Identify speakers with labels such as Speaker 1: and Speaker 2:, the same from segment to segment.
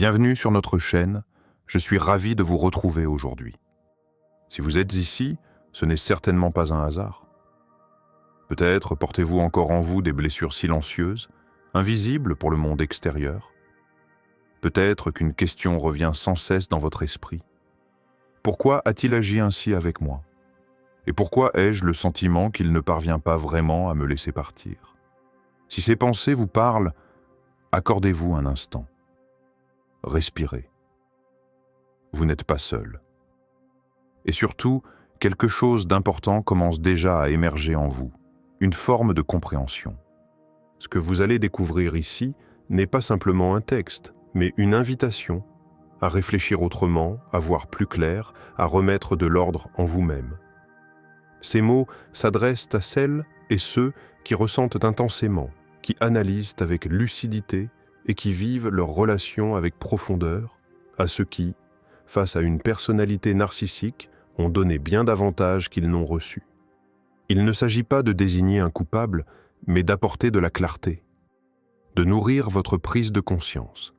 Speaker 1: Bienvenue sur notre chaîne, je suis ravi de vous retrouver aujourd'hui. Si vous êtes ici, ce n'est certainement pas un hasard. Peut-être portez-vous encore en vous des blessures silencieuses, invisibles pour le monde extérieur. Peut-être qu'une question revient sans cesse dans votre esprit. Pourquoi a-t-il agi ainsi avec moi? Et pourquoi ai-je le sentiment qu'il ne parvient pas vraiment à me laisser partir? Si ces pensées vous parlent, accordez-vous un instant. Respirez. Vous n'êtes pas seul. Et surtout, quelque chose d'important commence déjà à émerger en vous, une forme de compréhension. Ce que vous allez découvrir ici n'est pas simplement un texte, mais une invitation à réfléchir autrement, à voir plus clair, à remettre de l'ordre en vous-même. Ces mots s'adressent à celles et ceux qui ressentent intensément, qui analysent avec lucidité et qui vivent leur relation avec profondeur, à ceux qui, face à une personnalité narcissique, ont donné bien davantage qu'ils n'ont reçu. Il ne s'agit pas de désigner un coupable, mais d'apporter de la clarté, de nourrir votre prise de conscience,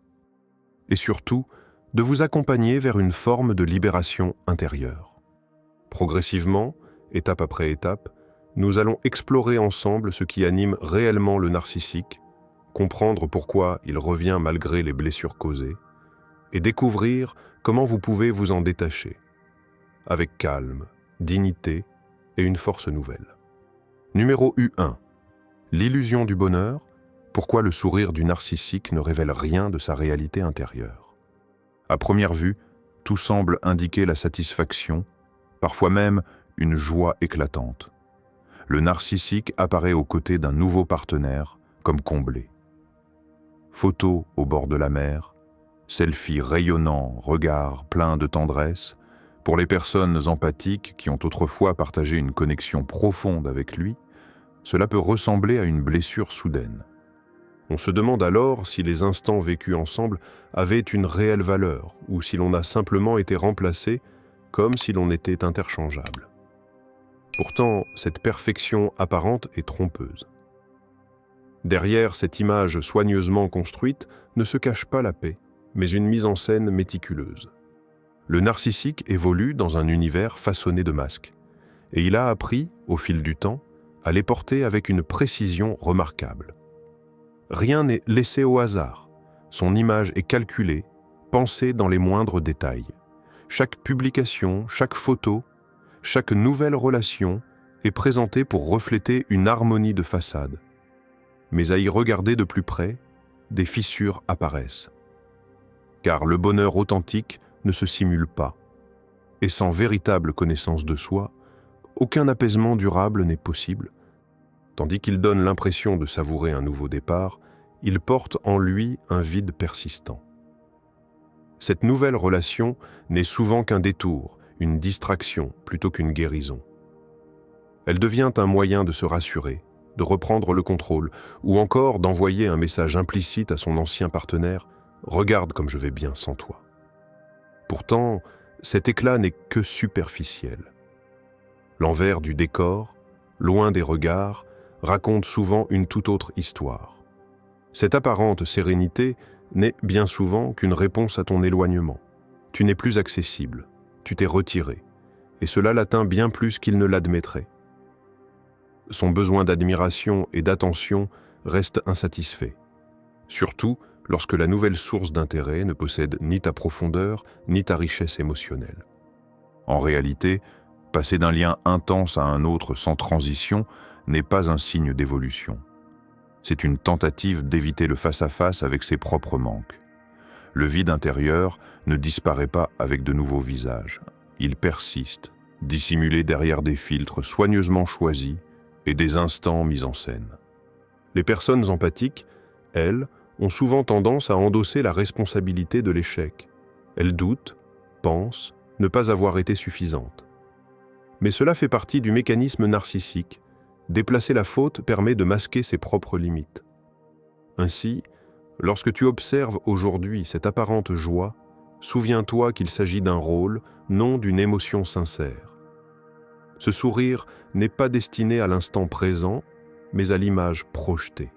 Speaker 1: et surtout, de vous accompagner vers une forme de libération intérieure. Progressivement, étape après étape, nous allons explorer ensemble ce qui anime réellement le narcissique, comprendre pourquoi il revient malgré les blessures causées, et découvrir comment vous pouvez vous en détacher, avec calme, dignité et une force nouvelle. Numéro U1. L'illusion du bonheur, pourquoi le sourire du narcissique ne révèle rien de sa réalité intérieure. À première vue, tout semble indiquer la satisfaction, parfois même une joie éclatante. Le narcissique apparaît aux côtés d'un nouveau partenaire, comme comblé. Photos au bord de la mer, selfies rayonnants, regards pleins de tendresse, pour les personnes empathiques qui ont autrefois partagé une connexion profonde avec lui, cela peut ressembler à une blessure soudaine. On se demande alors si les instants vécus ensemble avaient une réelle valeur ou si l'on a simplement été remplacé comme si l'on était interchangeable. Pourtant, cette perfection apparente est trompeuse. Derrière cette image soigneusement construite ne se cache pas la paix, mais une mise en scène méticuleuse. Le narcissique évolue dans un univers façonné de masques, et il a appris, au fil du temps, à les porter avec une précision remarquable. Rien n'est laissé au hasard, son image est calculée, pensée dans les moindres détails. Chaque publication, chaque photo, chaque nouvelle relation est présentée pour refléter une harmonie de façade. Mais à y regarder de plus près, des fissures apparaissent. Car le bonheur authentique ne se simule pas. Et sans véritable connaissance de soi, aucun apaisement durable n'est possible. Tandis qu'il donne l'impression de savourer un nouveau départ, il porte en lui un vide persistant. Cette nouvelle relation n'est souvent qu'un détour, une distraction plutôt qu'une guérison. Elle devient un moyen de se rassurer, de reprendre le contrôle, ou encore d'envoyer un message implicite à son ancien partenaire « Regarde comme je vais bien sans toi ». Pourtant, cet éclat n'est que superficiel. L'envers du décor, loin des regards, raconte souvent une toute autre histoire. Cette apparente sérénité n'est bien souvent qu'une réponse à ton éloignement. Tu n'es plus accessible, tu t'es retiré, et cela l'atteint bien plus qu'il ne l'admettrait. Son besoin d'admiration et d'attention reste insatisfait, surtout lorsque la nouvelle source d'intérêt ne possède ni ta profondeur ni ta richesse émotionnelle. En réalité, passer d'un lien intense à un autre sans transition n'est pas un signe d'évolution. C'est une tentative d'éviter le face-à-face avec ses propres manques. Le vide intérieur ne disparaît pas avec de nouveaux visages. Il persiste, dissimulé derrière des filtres soigneusement choisis et des instants mis en scène. Les personnes empathiques, elles, ont souvent tendance à endosser la responsabilité de l'échec. Elles doutent, pensent ne pas avoir été suffisantes. Mais cela fait partie du mécanisme narcissique. Déplacer la faute permet de masquer ses propres limites. Ainsi, lorsque tu observes aujourd'hui cette apparente joie, souviens-toi qu'il s'agit d'un rôle, non d'une émotion sincère. Ce sourire n'est pas destiné à l'instant présent, mais à l'image projetée.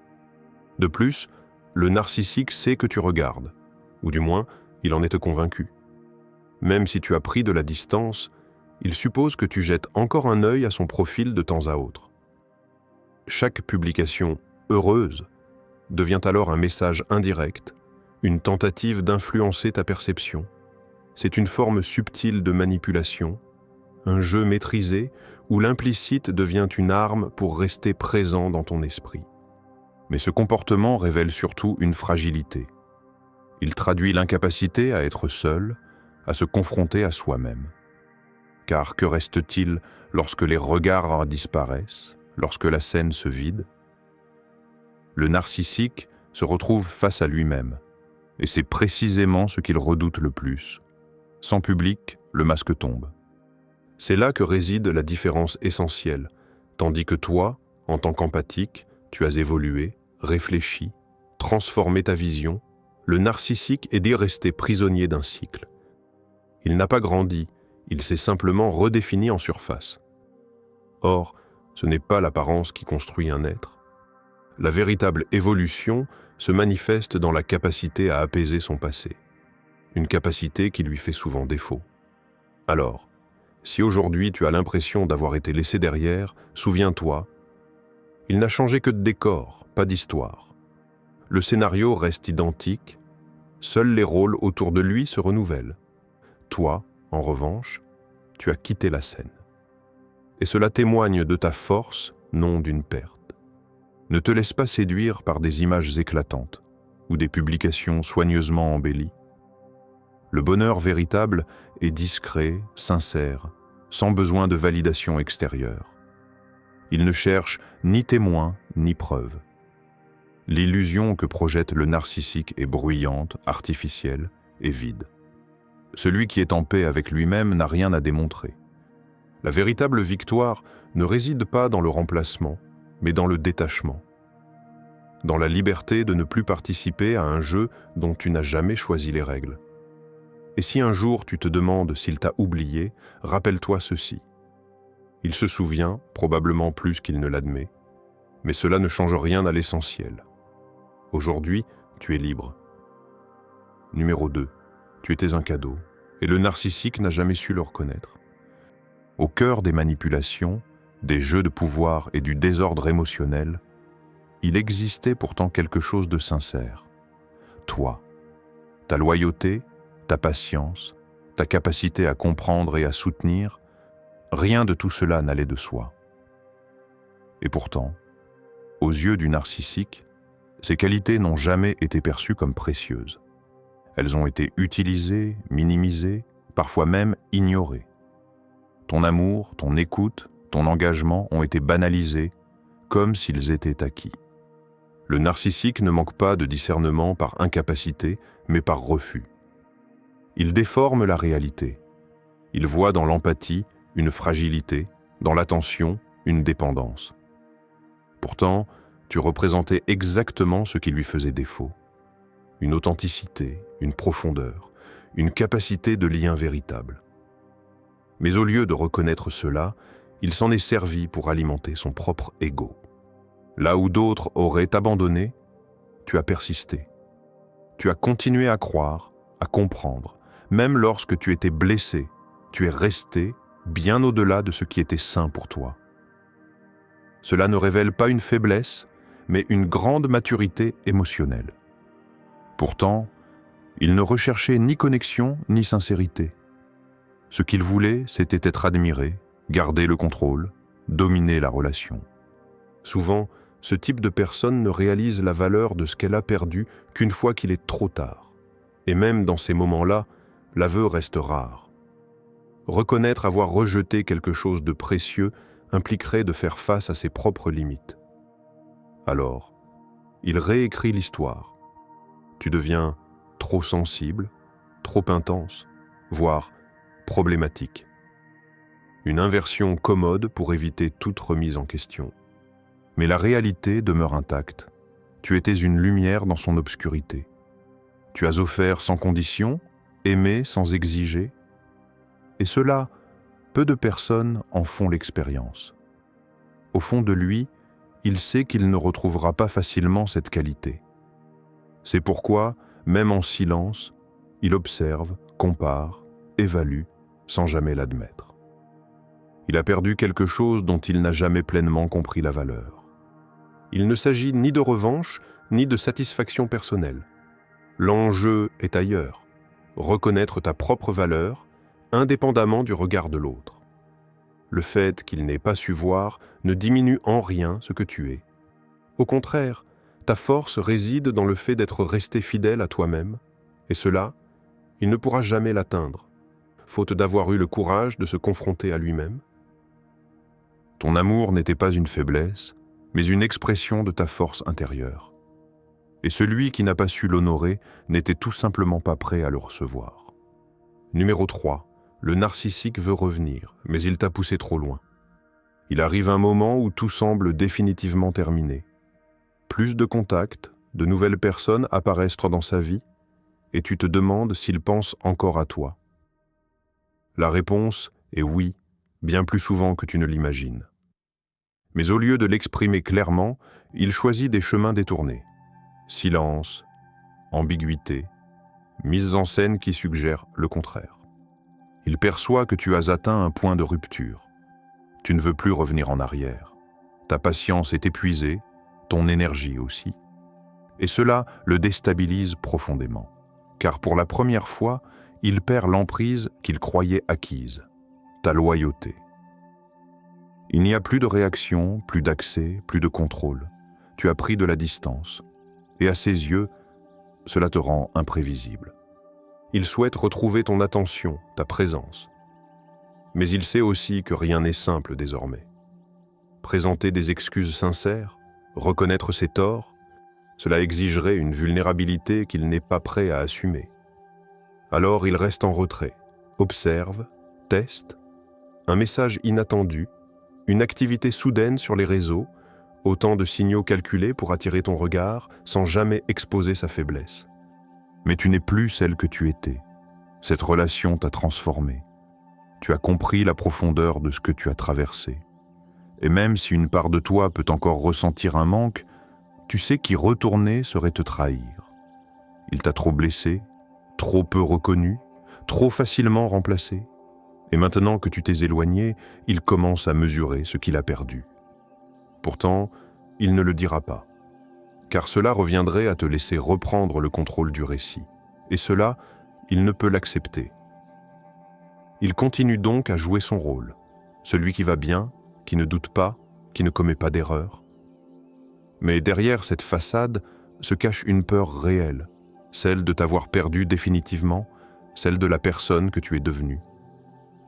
Speaker 1: De plus, le narcissique sait que tu regardes, ou du moins, il en est convaincu. Même si tu as pris de la distance, il suppose que tu jettes encore un œil à son profil de temps à autre. Chaque publication heureuse devient alors un message indirect, une tentative d'influencer ta perception. C'est une forme subtile de manipulation, un jeu maîtrisé où l'implicite devient une arme pour rester présent dans ton esprit. Mais ce comportement révèle surtout une fragilité. Il traduit l'incapacité à être seul, à se confronter à soi-même. Car que reste-t-il lorsque les regards disparaissent, lorsque la scène se vide? Le narcissique se retrouve face à lui-même, et c'est précisément ce qu'il redoute le plus. Sans public, le masque tombe. C'est là que réside la différence essentielle, tandis que toi, en tant qu'empathique, tu as évolué, réfléchi, transformé ta vision. Le narcissique est dit rester prisonnier d'un cycle. Il n'a pas grandi, il s'est simplement redéfini en surface. Or, ce n'est pas l'apparence qui construit un être. La véritable évolution se manifeste dans la capacité à apaiser son passé, une capacité qui lui fait souvent défaut. Alors, si aujourd'hui tu as l'impression d'avoir été laissé derrière, souviens-toi, il n'a changé que de décor, pas d'histoire. Le scénario reste identique, seuls les rôles autour de lui se renouvellent. Toi, en revanche, tu as quitté la scène. Et cela témoigne de ta force, non d'une perte. Ne te laisse pas séduire par des images éclatantes ou des publications soigneusement embellies. Le bonheur véritable est discret, sincère, sans besoin de validation extérieure. Il ne cherche ni témoin ni preuve. L'illusion que projette le narcissique est bruyante, artificielle et vide. Celui qui est en paix avec lui-même n'a rien à démontrer. La véritable victoire ne réside pas dans le remplacement, mais dans le détachement. Dans la liberté de ne plus participer à un jeu dont tu n'as jamais choisi les règles. Et si un jour tu te demandes s'il t'a oublié, rappelle-toi ceci. Il se souvient, probablement plus qu'il ne l'admet, mais cela ne change rien à l'essentiel. Aujourd'hui, tu es libre. Numéro 2. Tu étais un cadeau, et le narcissique n'a jamais su le reconnaître. Au cœur des manipulations, des jeux de pouvoir et du désordre émotionnel, il existait pourtant quelque chose de sincère. Toi, ta loyauté, ta patience, ta capacité à comprendre et à soutenir, rien de tout cela n'allait de soi. Et pourtant, aux yeux du narcissique, ces qualités n'ont jamais été perçues comme précieuses. Elles ont été utilisées, minimisées, parfois même ignorées. Ton amour, ton écoute, ton engagement ont été banalisés, comme s'ils étaient acquis. Le narcissique ne manque pas de discernement par incapacité, mais par refus. Il déforme la réalité. Il voit dans l'empathie une fragilité, dans l'attention une dépendance. Pourtant, tu représentais exactement ce qui lui faisait défaut. Une authenticité, une profondeur, une capacité de lien véritable. Mais au lieu de reconnaître cela, il s'en est servi pour alimenter son propre ego. Là où d'autres auraient abandonné, tu as persisté. Tu as continué à croire, à comprendre. Même lorsque tu étais blessé, tu es resté bien au-delà de ce qui était sain pour toi. Cela ne révèle pas une faiblesse, mais une grande maturité émotionnelle. Pourtant, il ne recherchait ni connexion ni sincérité. Ce qu'il voulait, c'était être admiré, garder le contrôle, dominer la relation. Souvent, ce type de personne ne réalise la valeur de ce qu'elle a perdu qu'une fois qu'il est trop tard. Et même dans ces moments-là, l'aveu reste rare. Reconnaître avoir rejeté quelque chose de précieux impliquerait de faire face à ses propres limites. Alors, il réécrit l'histoire. Tu deviens trop sensible, trop intense, voire problématique. Une inversion commode pour éviter toute remise en question. Mais la réalité demeure intacte. Tu étais une lumière dans son obscurité. Tu as offert sans condition, aimé sans exiger. Et cela, peu de personnes en font l'expérience. Au fond de lui, il sait qu'il ne retrouvera pas facilement cette qualité. C'est pourquoi, même en silence, Il observe, compare, évalue, sans jamais l'admettre. Il a perdu quelque chose dont il n'a jamais pleinement compris la valeur. Il ne s'agit ni de revanche, ni de satisfaction personnelle. L'enjeu est ailleurs, reconnaître ta propre valeur, indépendamment du regard de l'autre. Le fait qu'il n'ait pas su voir ne diminue en rien ce que tu es. Au contraire, ta force réside dans le fait d'être resté fidèle à toi-même, et cela, il ne pourra jamais l'atteindre, faute d'avoir eu le courage de se confronter à lui-même. Ton amour n'était pas une faiblesse, mais une expression de ta force intérieure. Et celui qui n'a pas su l'honorer n'était tout simplement pas prêt à le recevoir. Numéro 3. Le narcissique veut revenir, mais il t'a poussé trop loin. Il arrive un moment où tout semble définitivement terminé. Plus de contacts, de nouvelles personnes apparaissent dans sa vie, et tu te demandes s'il pense encore à toi. La réponse est oui, bien plus souvent que tu ne l'imagines. Mais au lieu de l'exprimer clairement, il choisit des chemins détournés. Silence, ambiguïté, mise en scène qui suggère le contraire. Il perçoit que tu as atteint un point de rupture. Tu ne veux plus revenir en arrière. Ta patience est épuisée, ton énergie aussi. Et cela le déstabilise profondément. Car pour la première fois, il perd l'emprise qu'il croyait acquise, ta loyauté. Il n'y a plus de réaction, plus d'accès, plus de contrôle. Tu as pris de la distance. Et à ses yeux, cela te rend imprévisible. Il souhaite retrouver ton attention, ta présence. Mais il sait aussi que rien n'est simple désormais. Présenter des excuses sincères, reconnaître ses torts, cela exigerait une vulnérabilité qu'il n'est pas prêt à assumer. Alors il reste en retrait, observe, teste, un message inattendu, une activité soudaine sur les réseaux, autant de signaux calculés pour attirer ton regard sans jamais exposer sa faiblesse. Mais tu n'es plus celle que tu étais. Cette relation t'a transformée. Tu as compris la profondeur de ce que tu as traversé. Et même si une part de toi peut encore ressentir un manque, tu sais qu'y retourner serait te trahir. Il t'a trop blessé, trop peu reconnu, trop facilement remplacé. Et maintenant que tu t'es éloigné, il commence à mesurer ce qu'il a perdu. Pourtant, il ne le dira pas, car cela reviendrait à te laisser reprendre le contrôle du récit. Et cela, il ne peut l'accepter. Il continue donc à jouer son rôle, celui qui va bien, qui ne doute pas, qui ne commet pas d'erreur. Mais derrière cette façade se cache une peur réelle, celle de t'avoir perdu définitivement, celle de la personne que tu es devenue.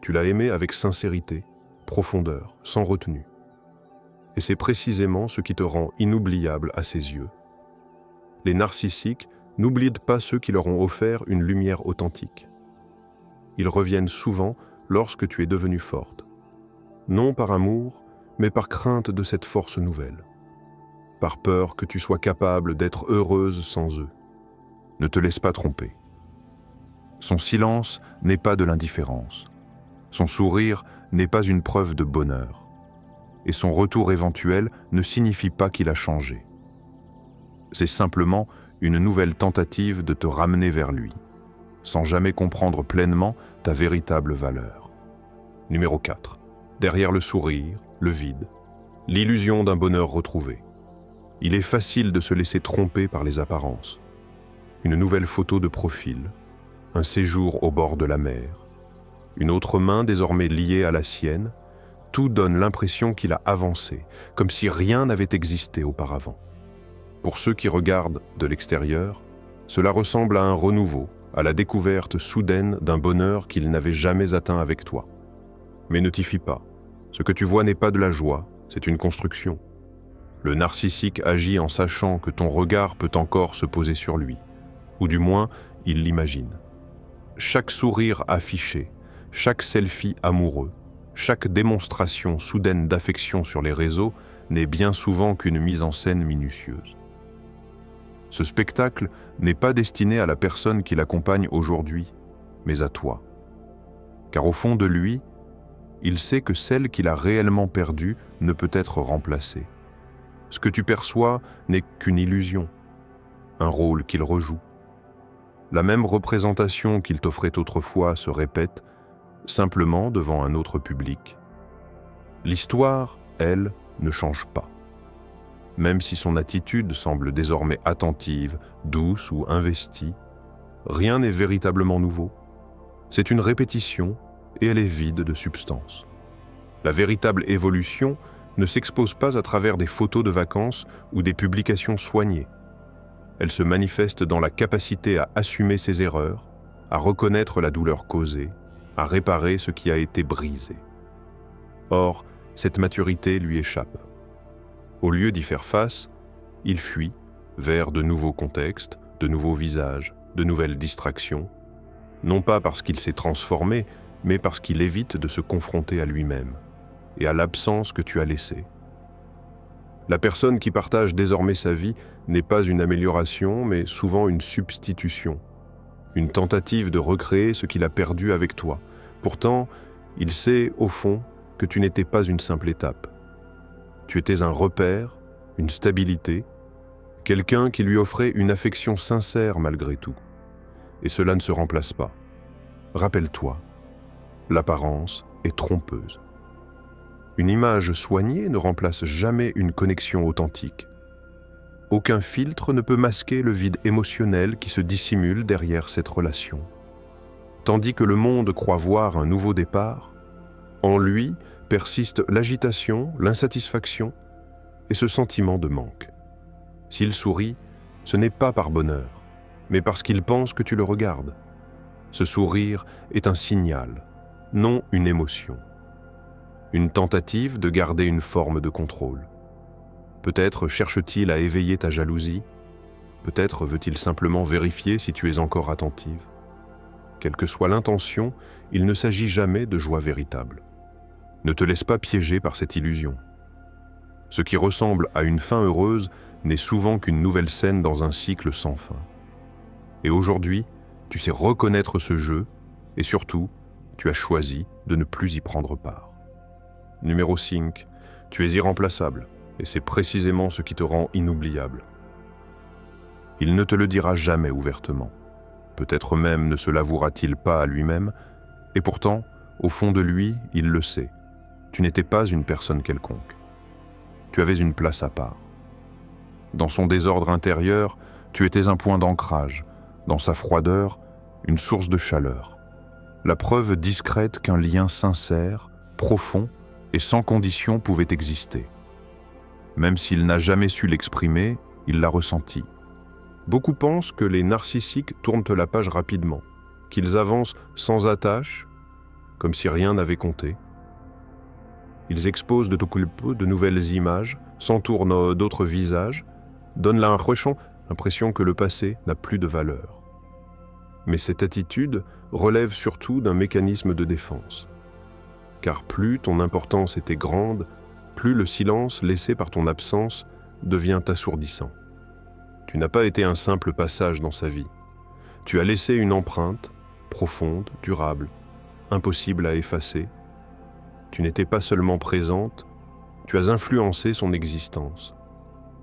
Speaker 1: Tu l'as aimé avec sincérité, profondeur, sans retenue. Et c'est précisément ce qui te rend inoubliable à ses yeux. Les narcissiques n'oublient pas ceux qui leur ont offert une lumière authentique. Ils reviennent souvent lorsque tu es devenue forte. Non par amour, mais par crainte de cette force nouvelle. Par peur que tu sois capable d'être heureuse sans eux. Ne te laisse pas tromper. Son silence n'est pas de l'indifférence. Son sourire n'est pas une preuve de bonheur. Et son retour éventuel ne signifie pas qu'il a changé. C'est simplement une nouvelle tentative de te ramener vers lui, sans jamais comprendre pleinement ta véritable valeur. Numéro 4. Derrière le sourire, le vide, l'illusion d'un bonheur retrouvé. Il est facile de se laisser tromper par les apparences. Une nouvelle photo de profil, un séjour au bord de la mer, une autre main désormais liée à la sienne, tout donne l'impression qu'il a avancé, comme si rien n'avait existé auparavant. Pour ceux qui regardent de l'extérieur, cela ressemble à un renouveau, à la découverte soudaine d'un bonheur qu'il n'avait jamais atteint avec toi. Mais ne t'y fie pas. Ce que tu vois n'est pas de la joie, c'est une construction. Le narcissique agit en sachant que ton regard peut encore se poser sur lui, ou du moins, il l'imagine. Chaque sourire affiché, chaque selfie amoureux, chaque démonstration soudaine d'affection sur les réseaux n'est bien souvent qu'une mise en scène minutieuse. Ce spectacle n'est pas destiné à la personne qui l'accompagne aujourd'hui, mais à toi. Car au fond de lui, il sait que celle qu'il a réellement perdue ne peut être remplacée. Ce que tu perçois n'est qu'une illusion, un rôle qu'il rejoue. La même représentation qu'il t'offrait autrefois se répète, simplement devant un autre public. L'histoire, elle, ne change pas. Même si son attitude semble désormais attentive, douce ou investie, rien n'est véritablement nouveau. C'est une répétition et elle est vide de substance. La véritable évolution ne s'expose pas à travers des photos de vacances ou des publications soignées. Elle se manifeste dans la capacité à assumer ses erreurs, à reconnaître la douleur causée, à réparer ce qui a été brisé. Or, cette maturité lui échappe. Au lieu d'y faire face, il fuit vers de nouveaux contextes, de nouveaux visages, de nouvelles distractions, non pas parce qu'il s'est transformé, mais parce qu'il évite de se confronter à lui-même et à l'absence que tu as laissée. La personne qui partage désormais sa vie n'est pas une amélioration, mais souvent une substitution, une tentative de recréer ce qu'il a perdu avec toi. Pourtant, il sait, au fond, que tu n'étais pas une simple étape. Tu étais un repère, une stabilité, quelqu'un qui lui offrait une affection sincère malgré tout. Et cela ne se remplace pas. Rappelle-toi, l'apparence est trompeuse. Une image soignée ne remplace jamais une connexion authentique. Aucun filtre ne peut masquer le vide émotionnel qui se dissimule derrière cette relation. Tandis que le monde croit voir un nouveau départ, en lui persiste l'agitation, l'insatisfaction et ce sentiment de manque. S'il sourit, ce n'est pas par bonheur, mais parce qu'il pense que tu le regardes. Ce sourire est un signal, non une émotion. Une tentative de garder une forme de contrôle. Peut-être cherche-t-il à éveiller ta jalousie, peut-être veut-il simplement vérifier si tu es encore attentive. Quelle que soit l'intention, il ne s'agit jamais de joie véritable. Ne te laisse pas piéger par cette illusion. Ce qui ressemble à une fin heureuse n'est souvent qu'une nouvelle scène dans un cycle sans fin. Et aujourd'hui, tu sais reconnaître ce jeu et surtout, tu as choisi de ne plus y prendre part. Numéro 5, tu es irremplaçable et c'est précisément ce qui te rend inoubliable. Il ne te le dira jamais ouvertement. Peut-être même ne se l'avouera-t-il pas à lui-même, et pourtant, au fond de lui, il le sait. Tu n'étais pas une personne quelconque. Tu avais une place à part. Dans son désordre intérieur, tu étais un point d'ancrage, dans sa froideur, une source de chaleur. La preuve discrète qu'un lien sincère, profond et sans condition pouvait exister. Même s'il n'a jamais su l'exprimer, il l'a ressenti. Beaucoup pensent que les narcissiques tournent la page rapidement, qu'ils avancent sans attache, comme si rien n'avait compté. Ils exposent de nouvelles images, s'entourent d'autres visages, donnent l'impression que le passé n'a plus de valeur. Mais cette attitude relève surtout d'un mécanisme de défense. Car plus ton importance était grande, plus le silence laissé par ton absence devient assourdissant. Tu n'as pas été un simple passage dans sa vie. Tu as laissé une empreinte, profonde, durable, impossible à effacer. Tu n'étais pas seulement présente, tu as influencé son existence.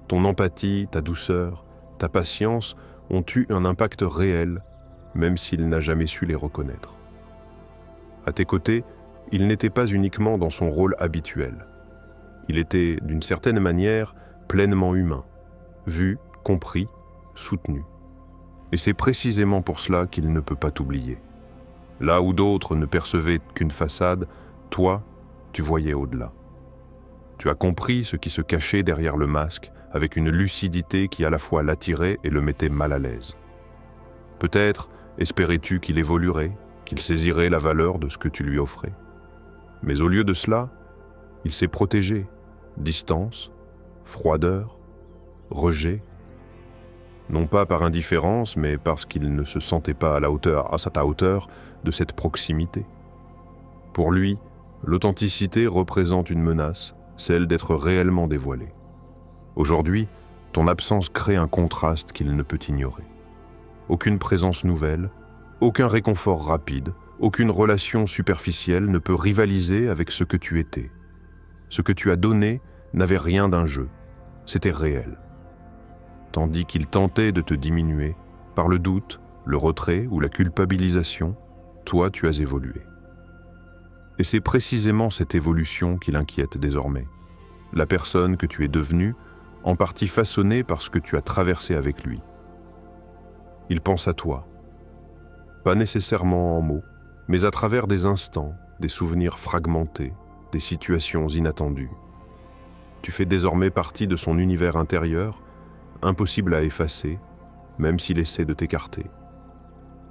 Speaker 1: Ton empathie, ta douceur, ta patience ont eu un impact réel, même s'il n'a jamais su les reconnaître. À tes côtés, il n'était pas uniquement dans son rôle habituel. Il était, d'une certaine manière, pleinement humain, vu, compris, soutenu. Et c'est précisément pour cela qu'il ne peut pas t'oublier. Là où d'autres ne percevaient qu'une façade, toi, tu voyais au-delà. Tu as compris ce qui se cachait derrière le masque avec une lucidité qui à la fois l'attirait et le mettait mal à l'aise. Peut-être espérais-tu qu'il évoluerait, qu'il saisirait la valeur de ce que tu lui offrais. Mais au lieu de cela, il s'est protégé, distance, froideur, rejet, non pas par indifférence, mais parce qu'il ne se sentait pas à sa hauteur de cette proximité. Pour lui, l'authenticité représente une menace, celle d'être réellement dévoilé. Aujourd'hui, ton absence crée un contraste qu'il ne peut ignorer. Aucune présence nouvelle, aucun réconfort rapide, aucune relation superficielle ne peut rivaliser avec ce que tu étais. Ce que tu as donné n'avait rien d'un jeu, c'était réel. Tandis qu'il tentait de te diminuer, par le doute, le retrait ou la culpabilisation, toi tu as évolué. Et c'est précisément cette évolution qui l'inquiète désormais. La personne que tu es devenue, en partie façonnée par ce que tu as traversé avec lui. Il pense à toi, pas nécessairement en mots, mais à travers des instants, des souvenirs fragmentés, des situations inattendues. Tu fais désormais partie de son univers intérieur, impossible à effacer, même s'il essaie de t'écarter.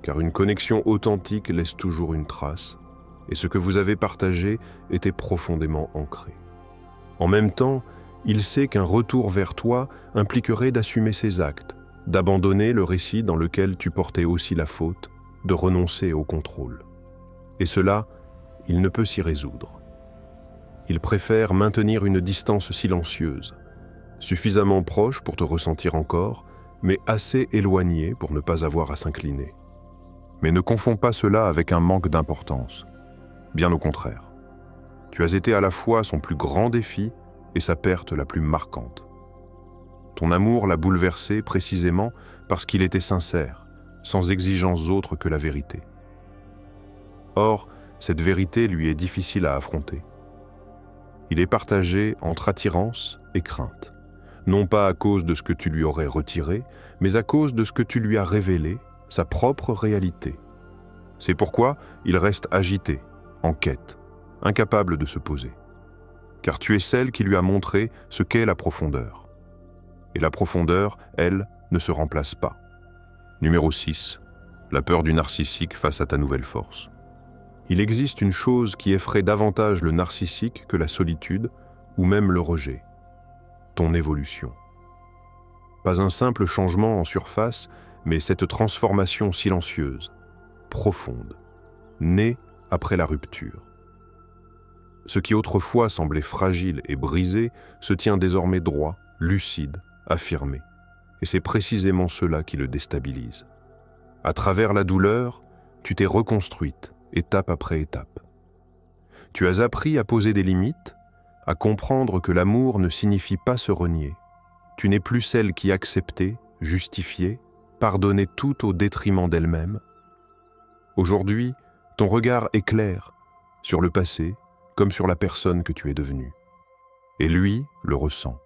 Speaker 1: Car une connexion authentique laisse toujours une trace, et ce que vous avez partagé était profondément ancré. En même temps, il sait qu'un retour vers toi impliquerait d'assumer ses actes, d'abandonner le récit dans lequel tu portais aussi la faute, de renoncer au contrôle. Et cela, il ne peut s'y résoudre. Il préfère maintenir une distance silencieuse, suffisamment proche pour te ressentir encore, mais assez éloigné pour ne pas avoir à s'incliner. Mais ne confonds pas cela avec un manque d'importance. Bien au contraire. Tu as été à la fois son plus grand défi et sa perte la plus marquante. Ton amour l'a bouleversé précisément parce qu'il était sincère, sans exigence autre que la vérité. Or, cette vérité lui est difficile à affronter. Il est partagé entre attirance et crainte, non pas à cause de ce que tu lui aurais retiré, mais à cause de ce que tu lui as révélé, sa propre réalité. C'est pourquoi il reste agité, en quête, incapable de se poser. Car tu es celle qui lui a montré ce qu'est la profondeur. Et la profondeur, elle, ne se remplace pas. Numéro 6. La peur du narcissique face à ta nouvelle force. Il existe une chose qui effraie davantage le narcissique que la solitude, ou même le rejet. Ton évolution. Pas un simple changement en surface, mais cette transformation silencieuse, profonde, née après la rupture. Ce qui autrefois semblait fragile et brisé se tient désormais droit, lucide, affirmé. Et c'est précisément cela qui le déstabilise. À travers la douleur, tu t'es reconstruite, étape après étape. Tu as appris à poser des limites, à comprendre que l'amour ne signifie pas se renier. Tu n'es plus celle qui acceptait, justifiait, pardonnait tout au détriment d'elle-même. Aujourd'hui, ton regard est clair sur le passé comme sur la personne que tu es devenue. Et lui le ressent.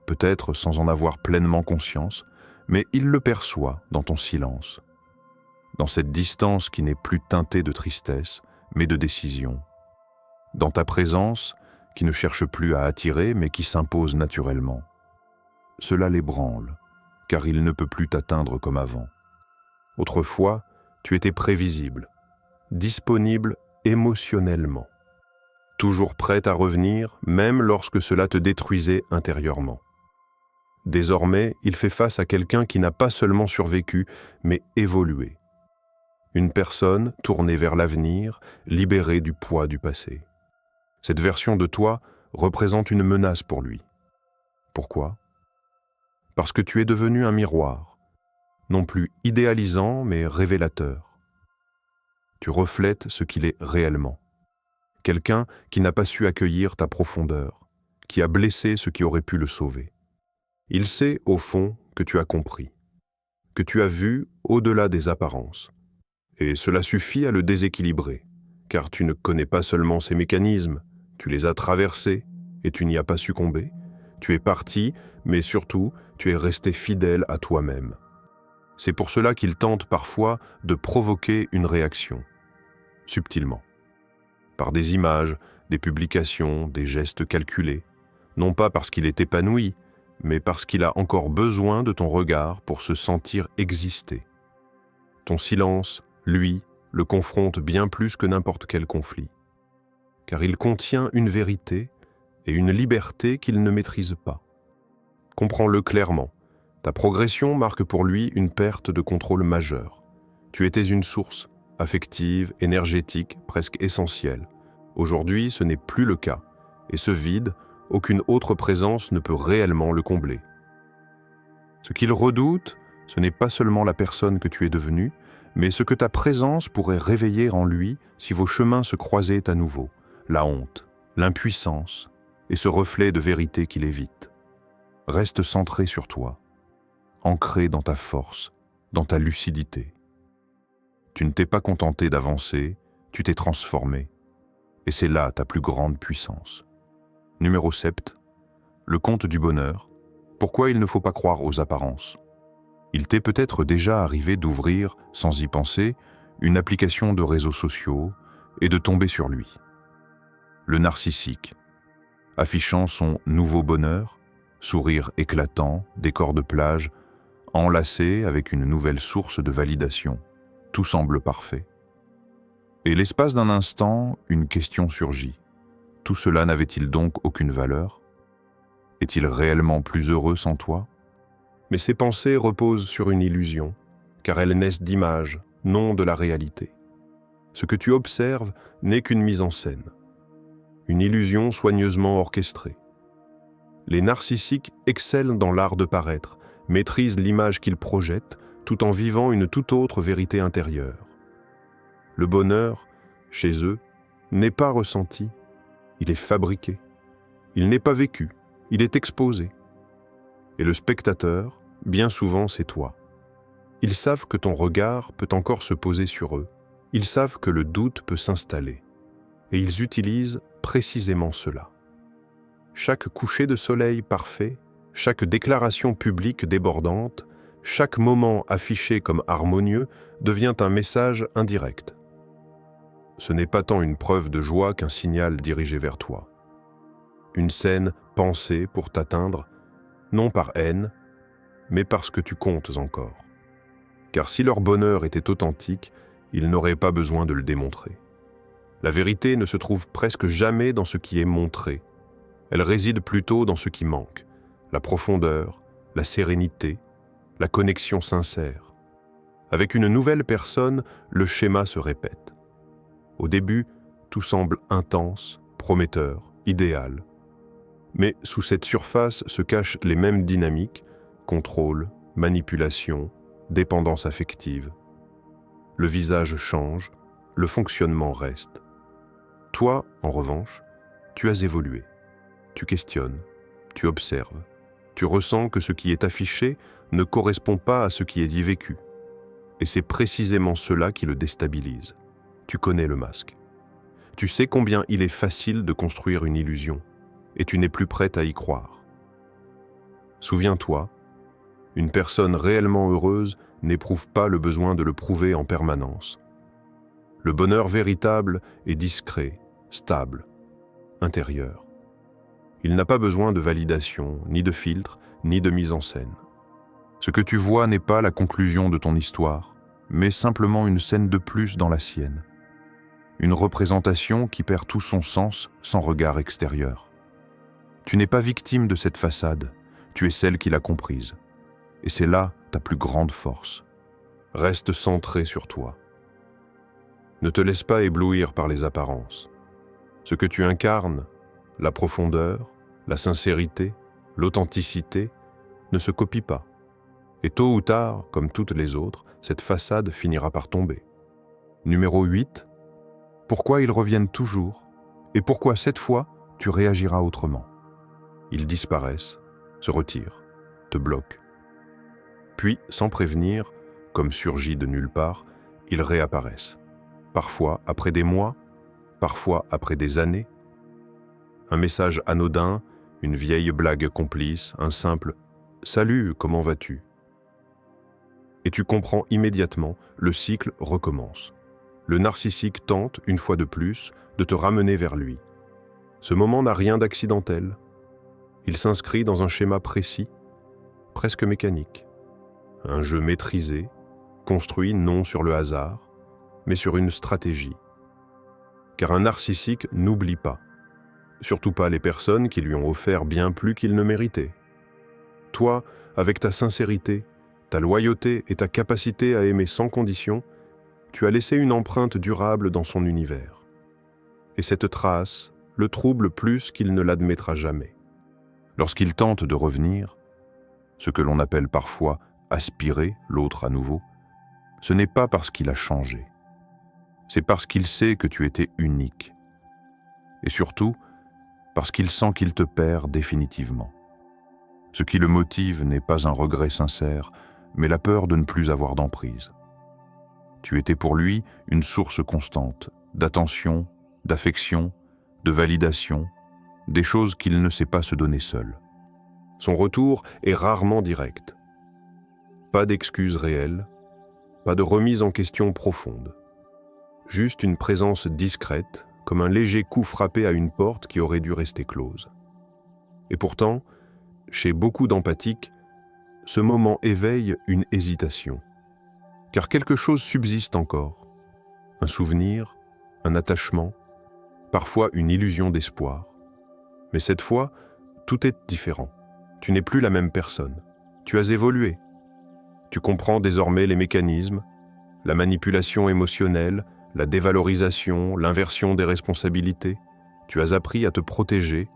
Speaker 1: Peut-être sans en avoir pleinement conscience, mais il le perçoit dans ton silence, dans cette distance qui n'est plus teintée de tristesse, mais de décision, dans ta présence qui ne cherche plus à attirer, mais qui s'impose naturellement. Cela l'ébranle, car il ne peut plus t'atteindre comme avant. Autrefois, tu étais prévisible, disponible émotionnellement, toujours prête à revenir, même lorsque cela te détruisait intérieurement. Désormais, il fait face à quelqu'un qui n'a pas seulement survécu, mais évolué. Une personne tournée vers l'avenir, libérée du poids du passé. Cette version de toi représente une menace pour lui. Pourquoi ? Parce que tu es devenu un miroir, non plus idéalisant, mais révélateur. Tu reflètes ce qu'il est réellement. Quelqu'un qui n'a pas su accueillir ta profondeur, qui a blessé ce qui aurait pu le sauver. Il sait, au fond, que tu as compris, que tu as vu au-delà des apparences. Et cela suffit à le déséquilibrer, car tu ne connais pas seulement ses mécanismes, tu les as traversés et tu n'y as pas succombé. Tu es parti, mais surtout, tu es resté fidèle à toi-même. C'est pour cela qu'il tente parfois de provoquer une réaction, subtilement. Par des images, des publications, des gestes calculés, non pas parce qu'il est épanoui, mais parce qu'il a encore besoin de ton regard pour se sentir exister. Ton silence, lui, le confronte bien plus que n'importe quel conflit, car il contient une vérité et une liberté qu'il ne maîtrise pas. Comprends-le clairement, ta progression marque pour lui une perte de contrôle majeure. Tu étais une source, affective, énergétique, presque essentielle. Aujourd'hui, ce n'est plus le cas, et ce vide, aucune autre présence ne peut réellement le combler. Ce qu'il redoute, ce n'est pas seulement la personne que tu es devenue, mais ce que ta présence pourrait réveiller en lui si vos chemins se croisaient à nouveau, la honte, l'impuissance et ce reflet de vérité qu'il évite. Reste centré sur toi, ancré dans ta force, dans ta lucidité. Tu ne t'es pas contenté d'avancer, tu t'es transformé. Et c'est là ta plus grande puissance. Numéro 7. Le conte du bonheur. Pourquoi il ne faut pas croire aux apparences? Il t'est peut-être déjà arrivé d'ouvrir, sans y penser, une application de réseaux sociaux et de tomber sur lui. Le narcissique, affichant son nouveau bonheur, sourire éclatant, décor de plage, enlacé avec une nouvelle source de validation. Tout semble parfait. Et l'espace d'un instant, une question surgit. Tout cela n'avait-il donc aucune valeur? Est-il réellement plus heureux sans toi? Mais ces pensées reposent sur une illusion, car elles naissent d'images, non de la réalité. Ce que tu observes n'est qu'une mise en scène, une illusion soigneusement orchestrée. Les narcissiques excellent dans l'art de paraître, maîtrisent l'image qu'ils projettent, tout en vivant une toute autre vérité intérieure. Le bonheur, chez eux, n'est pas ressenti, il est fabriqué. Il n'est pas vécu, il est exposé. Et le spectateur, bien souvent, c'est toi. Ils savent que ton regard peut encore se poser sur eux. Ils savent que le doute peut s'installer. Et ils utilisent précisément cela. Chaque coucher de soleil parfait, chaque déclaration publique débordante, chaque moment affiché comme harmonieux devient un message indirect. Ce n'est pas tant une preuve de joie qu'un signal dirigé vers toi. Une scène pensée pour t'atteindre, non par haine, mais parce que tu comptes encore. Car si leur bonheur était authentique, ils n'auraient pas besoin de le démontrer. La vérité ne se trouve presque jamais dans ce qui est montré. Elle réside plutôt dans ce qui manque, la profondeur, la sérénité, la connexion sincère. Avec une nouvelle personne, le schéma se répète. Au début, tout semble intense, prometteur, idéal. Mais sous cette surface se cachent les mêmes dynamiques, contrôle, manipulation, dépendance affective. Le visage change, le fonctionnement reste. Toi, en revanche, tu as évolué. Tu questionnes, tu observes, tu ressens que ce qui est affiché ne correspond pas à ce qui est dit vécu. Et c'est précisément cela qui le déstabilise. Tu connais le masque. Tu sais combien il est facile de construire une illusion, et tu n'es plus prête à y croire. Souviens-toi, une personne réellement heureuse n'éprouve pas le besoin de le prouver en permanence. Le bonheur véritable est discret, stable, intérieur. Il n'a pas besoin de validation, ni de filtre, ni de mise en scène. Ce que tu vois n'est pas la conclusion de ton histoire, mais simplement une scène de plus dans la sienne. Une représentation qui perd tout son sens sans regard extérieur. Tu n'es pas victime de cette façade, tu es celle qui l'a comprise. Et c'est là ta plus grande force. Reste centré sur toi. Ne te laisse pas éblouir par les apparences. Ce que tu incarnes, la profondeur, la sincérité, l'authenticité, ne se copie pas. Et tôt ou tard, comme toutes les autres, cette façade finira par tomber. Numéro 8. Pourquoi ils reviennent toujours? Et pourquoi cette fois, tu réagiras autrement? Ils disparaissent, se retirent, te bloquent. Puis, sans prévenir, comme surgis de nulle part, ils réapparaissent. Parfois après des mois, parfois après des années. Un message anodin, une vieille blague complice, un simple « Salut, comment vas-tu » Et tu comprends immédiatement, le cycle recommence. Le narcissique tente, une fois de plus, de te ramener vers lui. Ce moment n'a rien d'accidentel. Il s'inscrit dans un schéma précis, presque mécanique. Un jeu maîtrisé, construit non sur le hasard, mais sur une stratégie. Car un narcissique n'oublie pas, surtout pas les personnes qui lui ont offert bien plus qu'il ne méritait. Toi, avec ta sincérité, ta loyauté et ta capacité à aimer sans condition, tu as laissé une empreinte durable dans son univers. Et cette trace le trouble plus qu'il ne l'admettra jamais. Lorsqu'il tente de revenir, ce que l'on appelle parfois aspirer l'autre à nouveau, ce n'est pas parce qu'il a changé. C'est parce qu'il sait que tu étais unique. Et surtout, parce qu'il sent qu'il te perd définitivement. Ce qui le motive n'est pas un regret sincère, mais la peur de ne plus avoir d'emprise. Tu étais pour lui une source constante d'attention, d'affection, de validation, des choses qu'il ne sait pas se donner seul. Son retour est rarement direct. Pas d'excuses réelles, pas de remise en question profonde. Juste une présence discrète, comme un léger coup frappé à une porte qui aurait dû rester close. Et pourtant, chez beaucoup d'empathiques, ce moment éveille une hésitation. Car quelque chose subsiste encore. Un souvenir, un attachement, parfois une illusion d'espoir. Mais cette fois, tout est différent. Tu n'es plus la même personne. Tu as évolué. Tu comprends désormais les mécanismes, la manipulation émotionnelle, la dévalorisation, l'inversion des responsabilités. Tu as appris à te protéger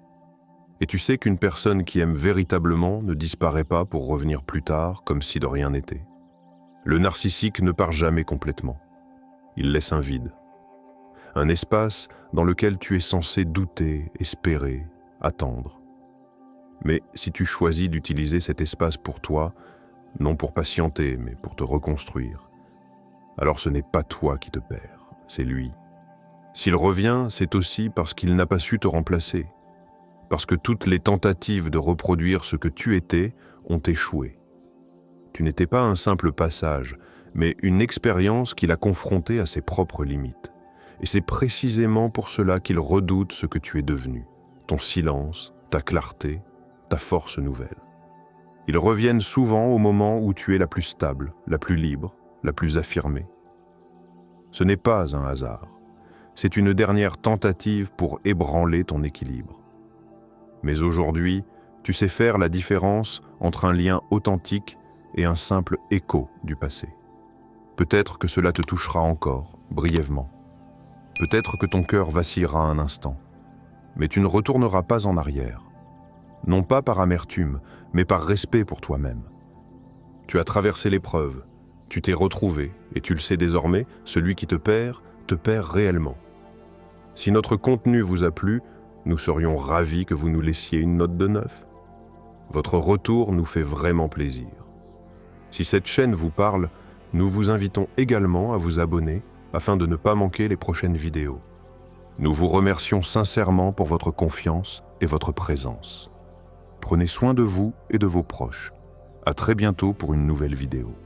Speaker 1: et tu sais qu'une personne qui aime véritablement ne disparaît pas pour revenir plus tard comme si de rien n'était. Le narcissique ne part jamais complètement. Il laisse un vide. Un espace dans lequel tu es censé douter, espérer, attendre. Mais si tu choisis d'utiliser cet espace pour toi, non pour patienter, mais pour te reconstruire, alors ce n'est pas toi qui te perds, c'est lui. S'il revient, c'est aussi parce qu'il n'a pas su te remplacer, parce que toutes les tentatives de reproduire ce que tu étais ont échoué. Tu n'étais pas un simple passage, mais une expérience qui l'a confronté à ses propres limites. Et c'est précisément pour cela qu'il redoute ce que tu es devenu, ton silence, ta clarté, ta force nouvelle. Ils reviennent souvent au moment où tu es la plus stable, la plus libre, la plus affirmée. Ce n'est pas un hasard, c'est une dernière tentative pour ébranler ton équilibre. Mais aujourd'hui, tu sais faire la différence entre un lien authentique et un simple écho du passé. Peut-être que cela te touchera encore, brièvement. Peut-être que ton cœur vacillera un instant, mais tu ne retourneras pas en arrière. Non pas par amertume, mais par respect pour toi-même. Tu as traversé l'épreuve, tu t'es retrouvé, et tu le sais désormais, celui qui te perd réellement. Si notre contenu vous a plu, nous serions ravis que vous nous laissiez une note de 9. Votre retour nous fait vraiment plaisir. Si cette chaîne vous parle, nous vous invitons également à vous abonner afin de ne pas manquer les prochaines vidéos. Nous vous remercions sincèrement pour votre confiance et votre présence. Prenez soin de vous et de vos proches. À très bientôt pour une nouvelle vidéo.